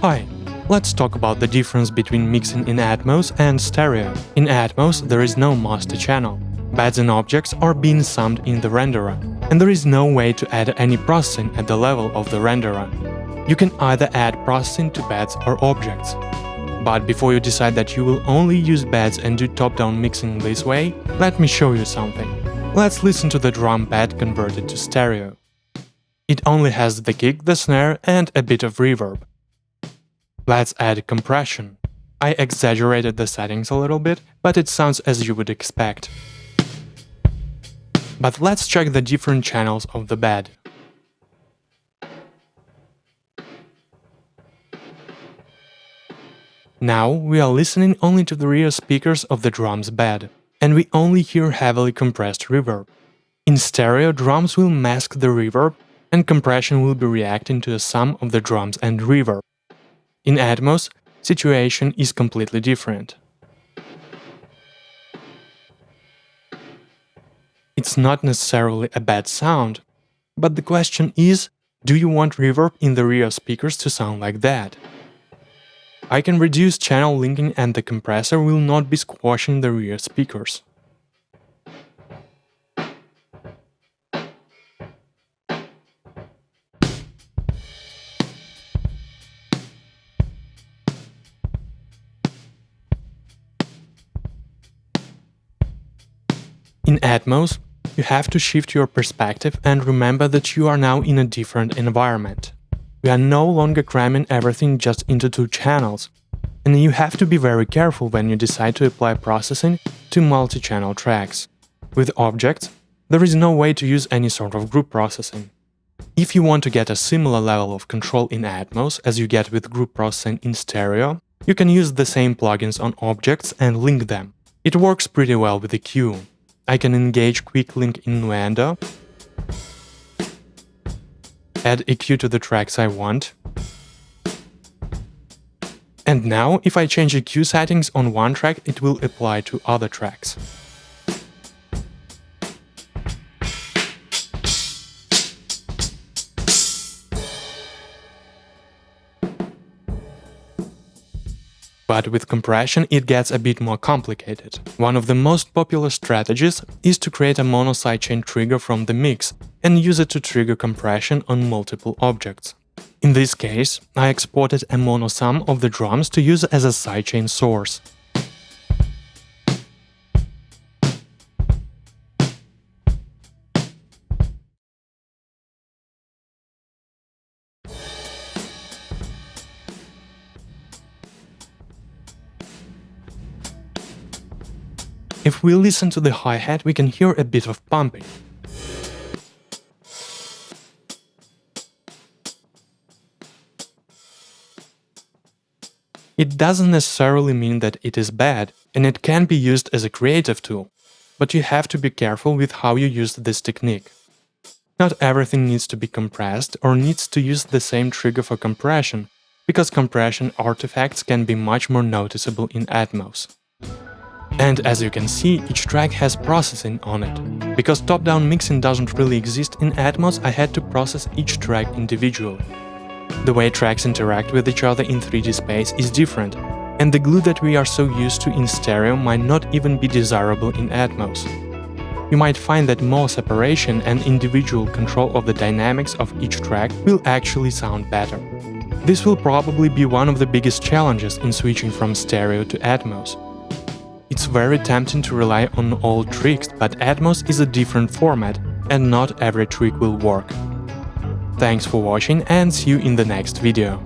Hi, let's talk about the difference between mixing in Atmos and stereo. In Atmos, there is no master channel. Beds and objects are being summed in the renderer, and there is no way to add any processing at the level of the renderer. You can either add processing to beds or objects. But before you decide that you will only use beds and do top-down mixing this way, let me show you something. Let's listen to the drum pad converted to stereo. It only has the kick, the snare, and a bit of reverb. Let's add compression. I exaggerated the settings a little bit, but it sounds as you would expect. But let's check the different channels of the bed. Now we are listening only to the rear speakers of the drums bed, and we only hear heavily compressed reverb. In stereo, drums will mask the reverb, and compression will be reacting to the sum of the drums and reverb. In Atmos, situation is completely different. It's not necessarily a bad sound, but the question is, do you want reverb in the rear speakers to sound like that? I can reduce channel linking and the compressor will not be squashing the rear speakers. In Atmos, you have to shift your perspective and remember that you are now in a different environment. We are no longer cramming everything just into 2 channels, and you have to be very careful when you decide to apply processing to multi-channel tracks. With objects, there is no way to use any sort of group processing. If you want to get a similar level of control in Atmos as you get with group processing in stereo, you can use the same plugins on objects and link them. It works pretty well with EQ. I can engage Quick Link Innuendo, add EQ to the tracks I want, and now if I change EQ settings on one track, it will apply to other tracks. But with compression it gets a bit more complicated. One of the most popular strategies is to create a mono sidechain trigger from the mix and use it to trigger compression on multiple objects. In this case, I exported a mono sum of the drums to use as a sidechain source. If we listen to the hi-hat, we can hear a bit of pumping. It doesn't necessarily mean that it is bad, and it can be used as a creative tool, but you have to be careful with how you use this technique. Not everything needs to be compressed or needs to use the same trigger for compression, because compression artifacts can be much more noticeable in Atmos. And as you can see, each track has processing on it. Because top-down mixing doesn't really exist in Atmos, I had to process each track individually. The way tracks interact with each other in 3D space is different, and the glue that we are so used to in stereo might not even be desirable in Atmos. You might find that more separation and individual control of the dynamics of each track will actually sound better. This will probably be one of the biggest challenges in switching from stereo to Atmos. It's very tempting to rely on old tricks, but Atmos is a different format, and not every trick will work. Thanks for watching and see you in the next video.